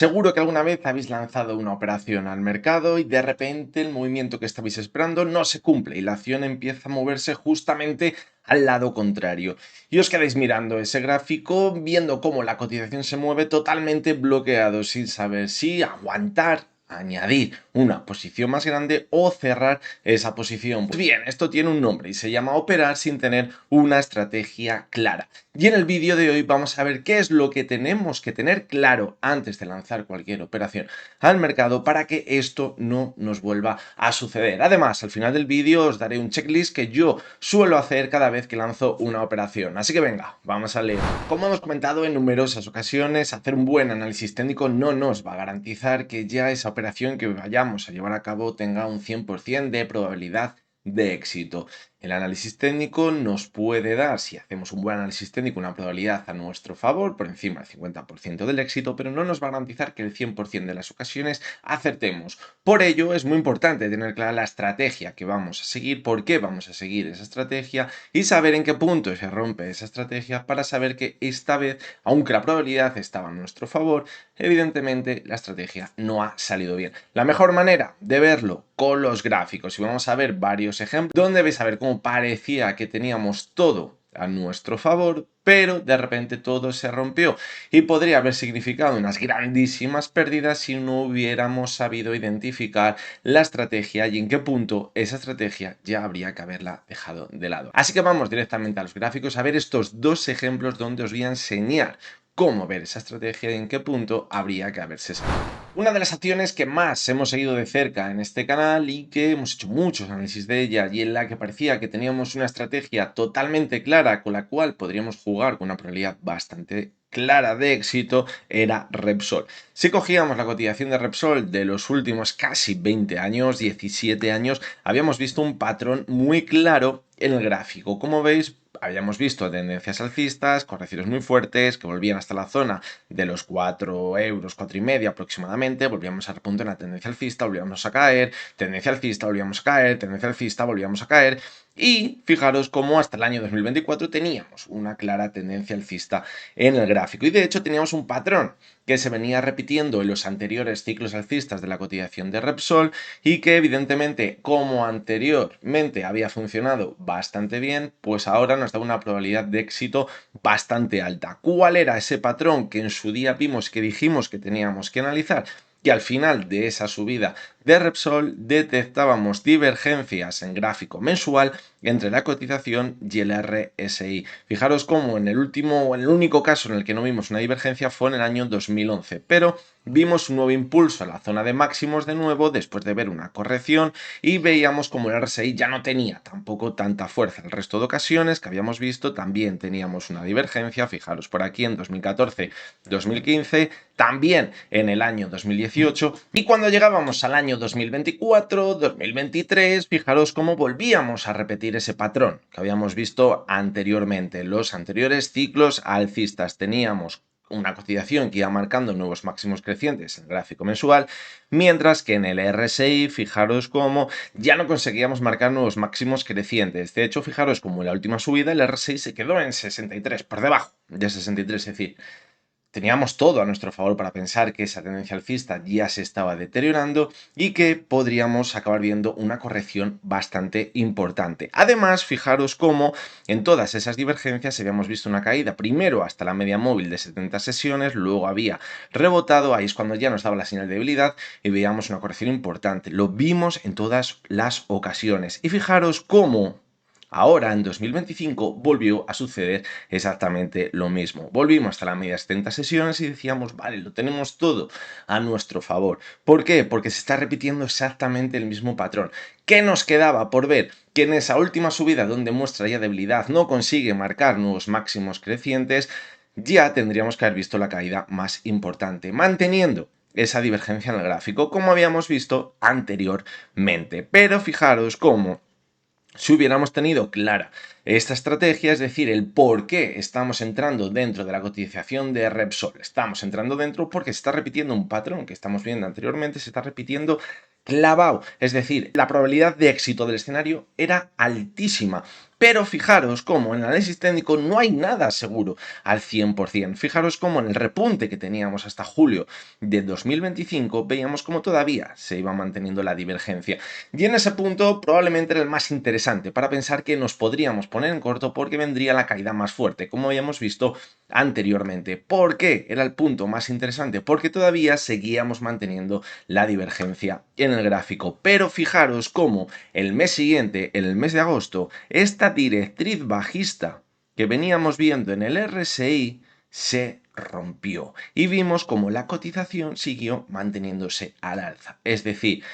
Seguro que alguna vez habéis lanzado una operación al mercado y de repente el movimiento que estabais esperando no se cumple y la acción empieza a moverse justamente al lado contrario. Y os quedáis mirando ese gráfico, viendo cómo la cotización se mueve totalmente bloqueado, sin saber si aguantar, añadir una posición más grande o cerrar esa posición. Pues bien, esto tiene un nombre y se llama operar sin tener una estrategia clara. Y en el vídeo de hoy vamos a ver qué es lo que tenemos que tener claro antes de lanzar cualquier operación al mercado para que esto no nos vuelva a suceder. Además, al final del vídeo os daré un checklist que yo suelo hacer cada vez que lanzo una operación. Así que venga, vamos a leer. Como hemos comentado en numerosas ocasiones, hacer un buen análisis técnico no nos va a garantizar que ya esa operación que vayamos a llevar a cabo tenga un 100% de probabilidad de éxito. El análisis técnico nos puede dar, si hacemos un buen análisis técnico, una probabilidad a nuestro favor, por encima del 50% del éxito, pero no nos va a garantizar que el 100% de las ocasiones acertemos. Por ello, es muy importante tener clara la estrategia que vamos a seguir, por qué vamos a seguir esa estrategia y saber en qué punto se rompe esa estrategia para saber que esta vez, aunque la probabilidad estaba a nuestro favor, evidentemente la estrategia no ha salido bien. La mejor manera de verlo con los gráficos, y vamos a ver varios ejemplos donde vais a ver cómo parecía que teníamos todo a nuestro favor, pero de repente todo se rompió y podría haber significado unas grandísimas pérdidas si no hubiéramos sabido identificar la estrategia y en qué punto esa estrategia ya habría que haberla dejado de lado. Así que vamos directamente a los gráficos a ver estos dos ejemplos donde os voy a enseñar cómo ver esa estrategia y en qué punto habría que haberse salido. Una de las acciones que más hemos seguido de cerca en este canal y que hemos hecho muchos análisis de ella y en la que parecía que teníamos una estrategia totalmente clara con la cual podríamos jugar con una probabilidad bastante clara de éxito era Repsol. Si cogíamos la cotización de Repsol de los últimos casi 20 años, 17 años, habíamos visto un patrón muy claro en el gráfico. Como veis, habíamos visto tendencias alcistas, correcciones muy fuertes que volvían hasta la zona de los 4 euros, 4,5 aproximadamente, volvíamos a repuntar en la tendencia alcista, volvíamos a caer, tendencia alcista, volvíamos a caer, tendencia alcista, volvíamos a caer. Y fijaros cómo hasta el año 2024 teníamos una clara tendencia alcista en el gráfico. Y de hecho teníamos un patrón que se venía repitiendo en los anteriores ciclos alcistas de la cotización de Repsol y que evidentemente como anteriormente había funcionado bastante bien, pues ahora nos da una probabilidad de éxito bastante alta. ¿Cuál era ese patrón que en su día vimos que dijimos que teníamos que analizar? Y al final de esa subida de Repsol detectábamos divergencias en gráfico mensual entre la cotización y el RSI. Fijaros cómo en el único caso en el que no vimos una divergencia fue en el año 2011, pero vimos un nuevo impulso a la zona de máximos de nuevo después de ver una corrección y veíamos como el RSI ya no tenía tampoco tanta fuerza. El resto de ocasiones que habíamos visto también teníamos una divergencia, fijaros por aquí en 2014, 2015, también en el año 2018 y cuando llegábamos al año 2024, 2023, fijaros cómo volvíamos a repetir ese patrón que habíamos visto anteriormente. En los anteriores ciclos alcistas teníamos una cotización que iba marcando nuevos máximos crecientes en el gráfico mensual, mientras que en el RSI, fijaros cómo ya no conseguíamos marcar nuevos máximos crecientes. De hecho, fijaros cómo en la última subida el RSI se quedó en 63, por debajo de 63, es decir, teníamos todo a nuestro favor para pensar que esa tendencia alcista ya se estaba deteriorando y que podríamos acabar viendo una corrección bastante importante. Además, fijaros cómo en todas esas divergencias habíamos visto una caída primero hasta la media móvil de 70 sesiones, luego había rebotado, ahí es cuando ya nos daba la señal de debilidad y veíamos una corrección importante. Lo vimos en todas las ocasiones. Y fijaros cómo ahora, en 2025, volvió a suceder exactamente lo mismo. Volvimos hasta la media de 70 sesiones y decíamos, vale, lo tenemos todo a nuestro favor. ¿Por qué? Porque se está repitiendo exactamente el mismo patrón. ¿Qué nos quedaba por ver? Que en esa última subida donde muestra ya debilidad no consigue marcar nuevos máximos crecientes, ya tendríamos que haber visto la caída más importante, manteniendo esa divergencia en el gráfico, como habíamos visto anteriormente. Pero fijaros cómo si hubiéramos tenido clara esta estrategia, es decir, el por qué estamos entrando dentro de la cotización de Repsol, estamos entrando dentro porque se está repitiendo un patrón que estamos viendo anteriormente, se está repitiendo clavado, es decir, la probabilidad de éxito del escenario era altísima. Pero fijaros cómo en el análisis técnico no hay nada seguro al 100%. Fijaros cómo en el repunte que teníamos hasta julio de 2025 veíamos cómo todavía se iba manteniendo la divergencia. Y en ese punto probablemente era el más interesante para pensar que nos podríamos poner en corto porque vendría la caída más fuerte, como habíamos visto anteriormente. ¿Por qué era el punto más interesante? Porque todavía seguíamos manteniendo la divergencia en el gráfico. Pero fijaros cómo el mes siguiente, en el mes de agosto, esta directriz bajista que veníamos viendo en el RSI se rompió y vimos como la cotización siguió manteniéndose al alza. Es decir,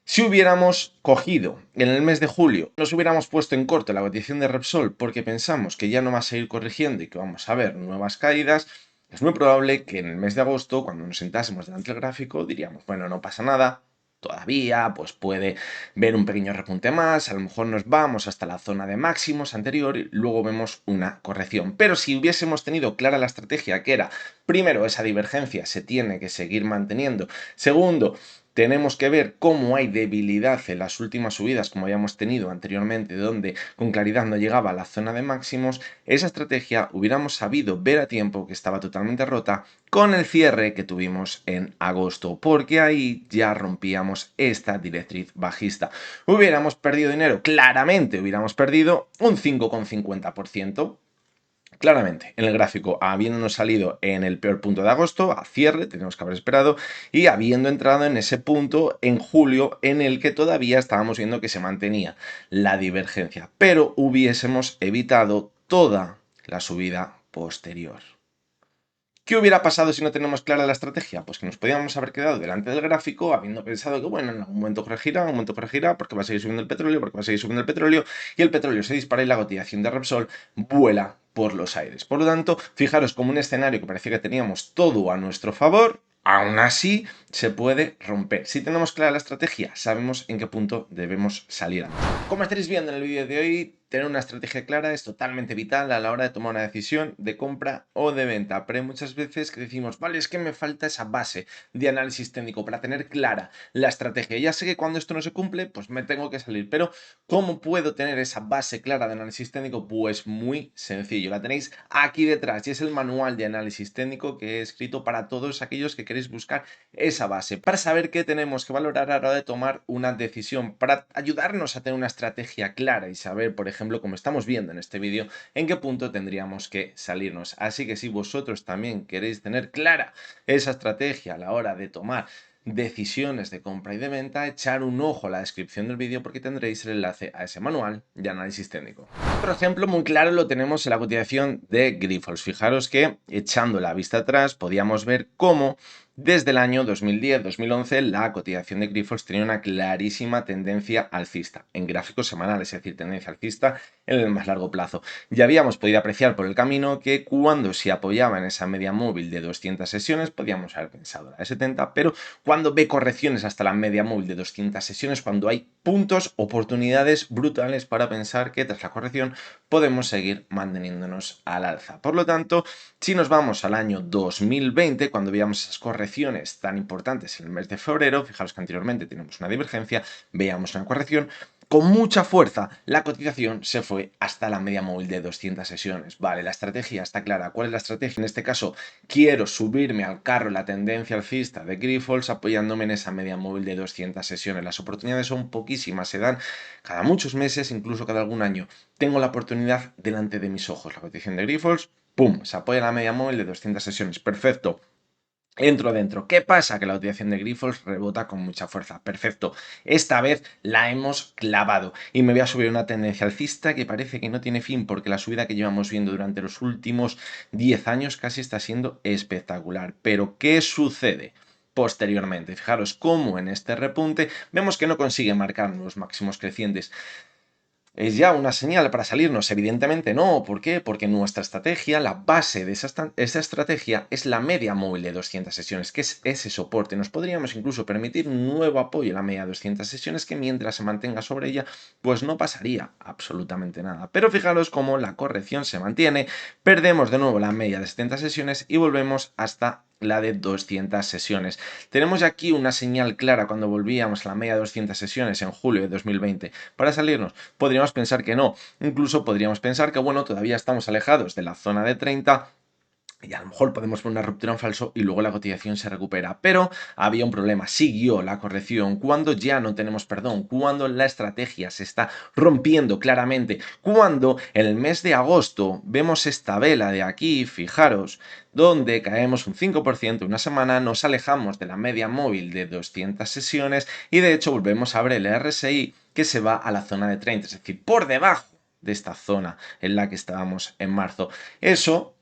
si hubiéramos cogido en el mes de julio, nos hubiéramos puesto en corto la cotización de Repsol porque pensamos que ya no va a seguir corrigiendo y que vamos a ver nuevas caídas, es muy probable que en el mes de agosto, cuando nos sentásemos delante del gráfico, diríamos, bueno, no pasa nada, todavía, pues puede ver un pequeño repunte más, a lo mejor nos vamos hasta la zona de máximos anterior y luego vemos una corrección. Pero si hubiésemos tenido clara la estrategia que era, primero, esa divergencia se tiene que seguir manteniendo, segundo, tenemos que ver cómo hay debilidad en las últimas subidas, como habíamos tenido anteriormente, donde con claridad no llegaba a la zona de máximos. Esa estrategia hubiéramos sabido ver a tiempo que estaba totalmente rota con el cierre que tuvimos en agosto, porque ahí ya rompíamos esta directriz bajista. ¿Hubiéramos perdido dinero? Claramente hubiéramos perdido un 5,50%. Claramente, en el gráfico, habiéndonos salido en el peor punto de agosto, a cierre, tenemos que haber esperado, y habiendo entrado en ese punto en julio en el que todavía estábamos viendo que se mantenía la divergencia, pero hubiésemos evitado toda la subida posterior. ¿Qué hubiera pasado si no tenemos clara la estrategia? Pues que nos podíamos haber quedado delante del gráfico habiendo pensado que, bueno, en algún momento corregirá, porque va a seguir subiendo el petróleo, porque va a seguir subiendo el petróleo, y el petróleo se dispara y la cotización de Repsol vuela por los aires. Por lo tanto, fijaros como un escenario que parecía que teníamos todo a nuestro favor, aún así se puede romper. Si tenemos clara la estrategia, sabemos en qué punto debemos salir. Como estaréis viendo en el vídeo de hoy, tener una estrategia clara es totalmente vital a la hora de tomar una decisión de compra o de venta. Pero hay muchas veces que decimos, vale, es que me falta esa base de análisis técnico para tener clara la estrategia. Ya sé que cuando esto no se cumple, pues me tengo que salir. Pero ¿cómo puedo tener esa base clara de análisis técnico? Pues muy sencillo. La tenéis aquí detrás y es el manual de análisis técnico que he escrito para todos aquellos que queréis buscar esa base para saber qué tenemos que valorar a la hora de tomar una decisión, para ayudarnos a tener una estrategia clara y saber, por ejemplo, como estamos viendo en este vídeo, en qué punto tendríamos que salirnos. Así que si vosotros también queréis tener clara esa estrategia a la hora de tomar decisiones de compra y de venta, echar un ojo a la descripción del vídeo porque tendréis el enlace a ese manual de análisis técnico. Otro ejemplo muy claro lo tenemos en la cotización de Grifols. Fijaros que echando la vista atrás podíamos ver cómo desde el año 2010-2011 la cotización de Grifols tenía una clarísima tendencia alcista en gráficos semanales, es decir, tendencia alcista en el más largo plazo. Ya habíamos podido apreciar por el camino que cuando se apoyaba en esa media móvil de 200 sesiones podíamos haber pensado la de 70, pero cuando ve correcciones hasta la media móvil de 200 sesiones, cuando hay puntos, oportunidades brutales para pensar que tras la corrección podemos seguir manteniéndonos al alza. Por lo tanto, si nos vamos al año 2020, cuando veíamos esas correcciones tan importantes en el mes de febrero, fijaros que anteriormente teníamos una divergencia, veíamos una corrección, con mucha fuerza la cotización se fue hasta la media móvil de 200 sesiones. Vale, la estrategia está clara. ¿Cuál es la estrategia? En este caso, quiero subirme al carro la tendencia alcista de Grifols apoyándome en esa media móvil de 200 sesiones. Las oportunidades son poquísimas, se dan cada muchos meses, incluso cada algún año. Tengo la oportunidad delante de mis ojos. La cotización de Grifols, ¡pum!, se apoya en la media móvil de 200 sesiones. Perfecto. Entro dentro. ¿Qué pasa? Que la utilización de Grifols rebota con mucha fuerza. Perfecto. Esta vez la hemos clavado. Y me voy a subir una tendencia alcista que parece que no tiene fin porque la subida que llevamos viendo durante los últimos 10 años casi está siendo espectacular. Pero ¿qué sucede? Posteriormente, fijaros cómo en este repunte vemos que no consigue marcar los máximos crecientes. ¿Es ya una señal para salirnos? Evidentemente no. ¿Por qué? Porque nuestra estrategia, la base de esa estrategia es la media móvil de 200 sesiones, que es ese soporte. Nos podríamos incluso permitir un nuevo apoyo en la media de 200 sesiones que mientras se mantenga sobre ella, pues no pasaría absolutamente nada. Pero fijaros cómo la corrección se mantiene, perdemos de nuevo la media de 70 sesiones y volvemos hasta la de 200 sesiones. Tenemos ya aquí una señal clara cuando volvíamos a la media de 200 sesiones en julio de 2020 para salirnos. Podríamos pensar que no, incluso podríamos pensar que bueno, todavía estamos alejados de la zona de 30 y a lo mejor podemos poner una ruptura en falso y luego la cotización se recupera. Pero había un problema, siguió la corrección cuando ya no tenemos perdón, cuando la estrategia se está rompiendo claramente, cuando en el mes de agosto vemos esta vela de aquí, fijaros, donde caemos un 5% una semana, nos alejamos de la media móvil de 200 sesiones y de hecho volvemos a ver el RSI que se va a la zona de 30, es decir, por debajo de esta zona en la que estábamos en marzo. Eso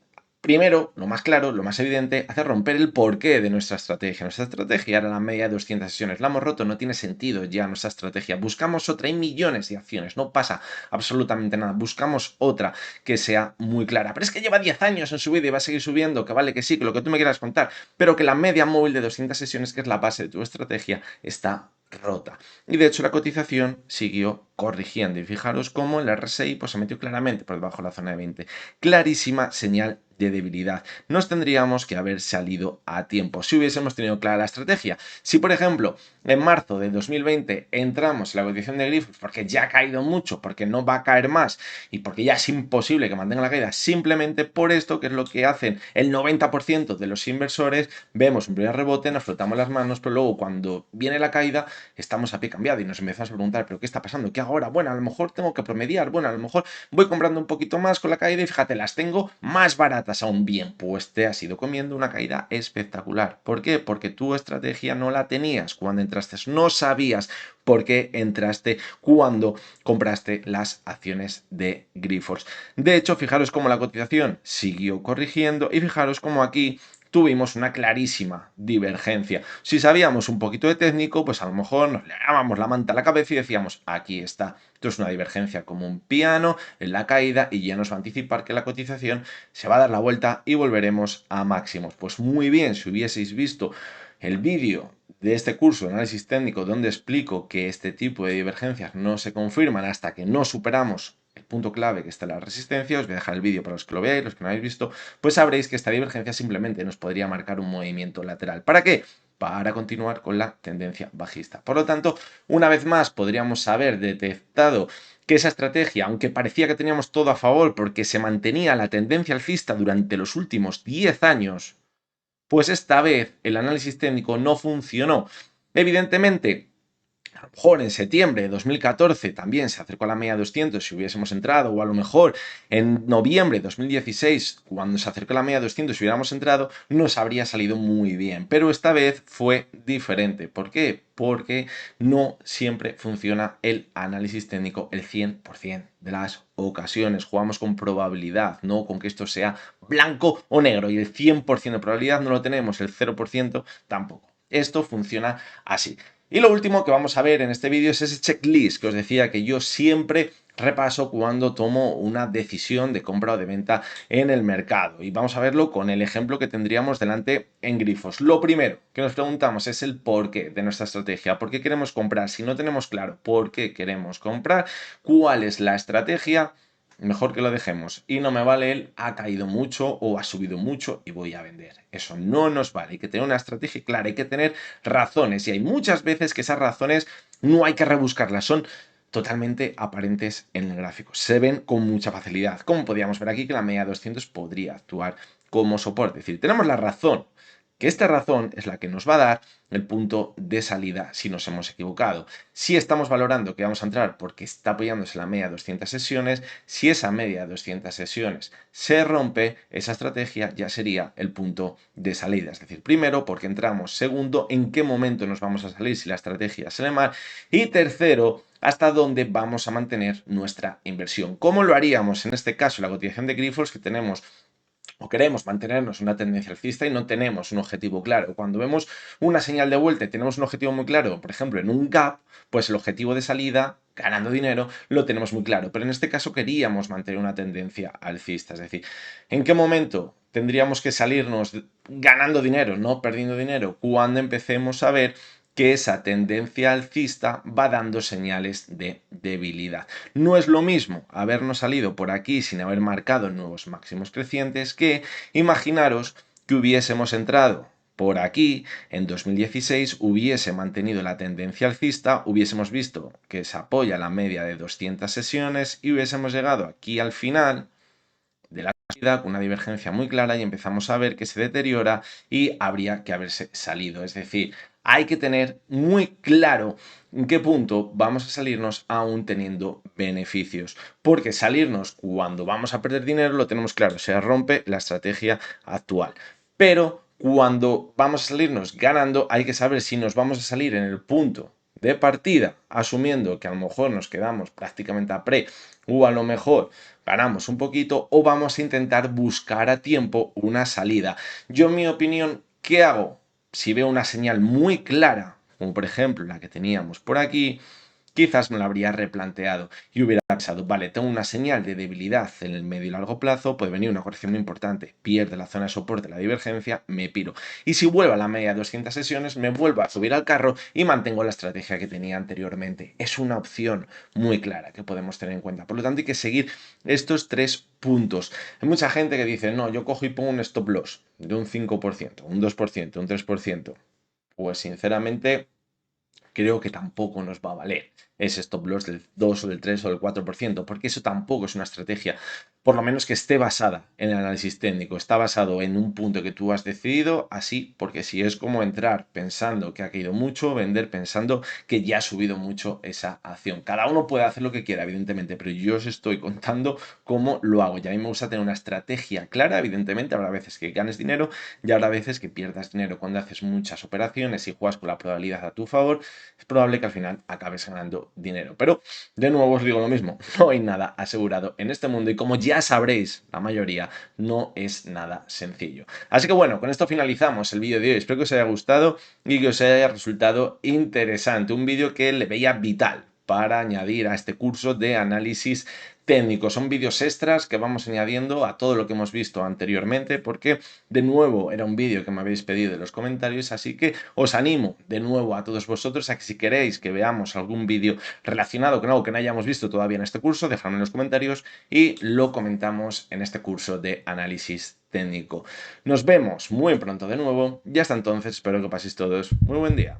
primero, lo más claro, lo más evidente, hace romper el porqué de nuestra estrategia. Nuestra estrategia era la media de 200 sesiones. La hemos roto, no tiene sentido ya nuestra estrategia. Buscamos otra, hay millones de acciones, no pasa absolutamente nada. Buscamos otra que sea muy clara. Pero es que lleva 10 años en subida y va a seguir subiendo, que vale que sí, que lo que tú me quieras contar, pero que la media móvil de 200 sesiones, que es la base de tu estrategia, está rota. Y de hecho la cotización siguió corrigiendo. Y fijaros cómo el RSI pues, se metió claramente por debajo de la zona de 20. Clarísima señal de debilidad. Nos tendríamos que haber salido a tiempo si hubiésemos tenido clara la estrategia. Si, por ejemplo, en marzo de 2020 entramos en la cotización de Grifols porque ya ha caído mucho, porque no va a caer más y porque ya es imposible que mantenga la caída, simplemente por esto, que es lo que hacen el 90% de los inversores, vemos un primer rebote, nos frotamos las manos, pero luego cuando viene la caída estamos a pie cambiado y nos empezamos a preguntar, ¿pero qué está pasando? ¿Qué hago ahora? Bueno, a lo mejor tengo que promediar, bueno, a lo mejor voy comprando un poquito más con la caída y fíjate, las tengo más baratas aún. Bien, pues te has ido comiendo una caída espectacular. ¿Por qué? Porque tu estrategia no la tenías cuando entraste, no sabías por qué entraste cuando compraste las acciones de Grifols. De hecho, fijaros cómo la cotización siguió corrigiendo y fijaros cómo aquí tuvimos una clarísima divergencia. Si sabíamos un poquito de técnico, pues a lo mejor nos le dábamos la manta a la cabeza y decíamos, aquí está. Esto es una divergencia como un piano en la caída y ya nos va a anticipar que la cotización se va a dar la vuelta y volveremos a máximos. Pues muy bien, si hubieseis visto el vídeo de este curso de análisis técnico donde explico que este tipo de divergencias no se confirman hasta que no superamos el punto clave que está en la resistencia, os voy a dejar el vídeo para los que lo veáis, los que no habéis visto, pues sabréis que esta divergencia simplemente nos podría marcar un movimiento lateral. ¿Para qué? Para continuar con la tendencia bajista. Por lo tanto, una vez más podríamos haber detectado que esa estrategia, aunque parecía que teníamos todo a favor porque se mantenía la tendencia alcista durante los últimos 10 años, pues esta vez el análisis técnico no funcionó. Evidentemente, a lo mejor en septiembre de 2014 también se acercó a la media 200 si hubiésemos entrado, o a lo mejor en noviembre de 2016, cuando se acercó a la media 200 si hubiéramos entrado, nos habría salido muy bien. Pero esta vez fue diferente. ¿Por qué? Porque no siempre funciona el análisis técnico el 100% de las ocasiones. Jugamos con probabilidad, no con que esto sea blanco o negro. Y el 100% de probabilidad no lo tenemos, el 0% tampoco. Esto funciona así. Y lo último que vamos a ver en este vídeo es ese checklist que os decía que yo siempre repaso cuando tomo una decisión de compra o de venta en el mercado. Y vamos a verlo con el ejemplo que tendríamos delante en Grifos. Lo primero que nos preguntamos es el porqué de nuestra estrategia. ¿Por qué queremos comprar? Si no tenemos claro por qué queremos comprar, cuál es la estrategia, mejor que lo dejemos. Y no me vale el ha caído mucho o ha subido mucho y voy a vender. Eso no nos vale. Hay que tener una estrategia clara, hay que tener razones. Y hay muchas veces que esas razones no hay que rebuscarlas, son totalmente aparentes en el gráfico. Se ven con mucha facilidad. Como podíamos ver aquí que la media 200 podría actuar como soporte. Es decir, tenemos la razón, que esta razón es la que nos va a dar el punto de salida si nos hemos equivocado. Si estamos valorando que vamos a entrar porque está apoyándose la media de 200 sesiones, si esa media de 200 sesiones se rompe, esa estrategia ya sería el punto de salida. Es decir, primero, porque entramos. Segundo, en qué momento nos vamos a salir si la estrategia sale mal. Y tercero, hasta dónde vamos a mantener nuestra inversión. ¿Cómo lo haríamos en este caso? La cotización de Grifols, que tenemos o queremos mantenernos una tendencia alcista y no tenemos un objetivo claro. Cuando vemos una señal de vuelta y tenemos un objetivo muy claro, por ejemplo, en un gap, pues el objetivo de salida, ganando dinero, lo tenemos muy claro. Pero en este caso queríamos mantener una tendencia alcista. Es decir, ¿en qué momento tendríamos que salirnos ganando dinero, no perdiendo dinero? Cuando empecemos a ver que esa tendencia alcista va dando señales de debilidad. No es lo mismo habernos salido por aquí sin haber marcado nuevos máximos crecientes que imaginaros que hubiésemos entrado por aquí, en 2016 hubiese mantenido la tendencia alcista, hubiésemos visto que se apoya la media de 200 sesiones y hubiésemos llegado aquí al final de la salida con una divergencia muy clara y empezamos a ver que se deteriora y habría que haberse salido. Es decir, hay que tener muy claro en qué punto vamos a salirnos aún teniendo beneficios. Porque salirnos cuando vamos a perder dinero lo tenemos claro, se rompe la estrategia actual. Pero cuando vamos a salirnos ganando hay que saber si nos vamos a salir en el punto de partida, asumiendo que a lo mejor nos quedamos prácticamente a pre o a lo mejor ganamos un poquito o vamos a intentar buscar a tiempo una salida. Yo, en mi opinión, ¿qué hago? Si veo una señal muy clara, como por ejemplo la que teníamos por aquí, quizás me lo habría replanteado y hubiera pensado, vale, tengo una señal de debilidad en el medio y largo plazo, puede venir una corrección muy importante, pierde la zona de soporte, la divergencia, me piro. Y si vuelvo a la media de 200 sesiones, me vuelvo a subir al carro y mantengo la estrategia que tenía anteriormente. Es una opción muy clara que podemos tener en cuenta. Por lo tanto, hay que seguir estos 3 puntos. Hay mucha gente que dice, no, yo cojo y pongo un stop loss de un 5%, un 2%, un 3%. Pues sinceramente creo que tampoco nos va a valer ese stop loss del 2 o del 3 o del 4%, porque eso tampoco es una estrategia, por lo menos que esté basada en el análisis técnico, está basado en un punto que tú has decidido, así, porque si es como entrar pensando que ha caído mucho, vender pensando que ya ha subido mucho esa acción. Cada uno puede hacer lo que quiera, evidentemente, pero yo os estoy contando cómo lo hago. Y a mí me gusta tener una estrategia clara, evidentemente, habrá veces que ganes dinero y habrá veces que pierdas dinero. Cuando haces muchas operaciones y juegas con la probabilidad a tu favor, es probable que al final acabes ganando dinero. Pero de nuevo os digo lo mismo, no hay nada asegurado en este mundo y como ya sabréis, la mayoría, no es nada sencillo. Así que bueno, con esto finalizamos el vídeo de hoy. Espero que os haya gustado y que os haya resultado interesante. Un vídeo que le veía vital para añadir a este curso de análisis técnico. Son vídeos extras que vamos añadiendo a todo lo que hemos visto anteriormente porque de nuevo era un vídeo que me habéis pedido en los comentarios, así que os animo de nuevo a todos vosotros a que si queréis que veamos algún vídeo relacionado con algo que no hayamos visto todavía en este curso, dejadme en los comentarios y lo comentamos en este curso de análisis técnico. Nos vemos muy pronto de nuevo y hasta entonces espero que paséis todos muy buen día.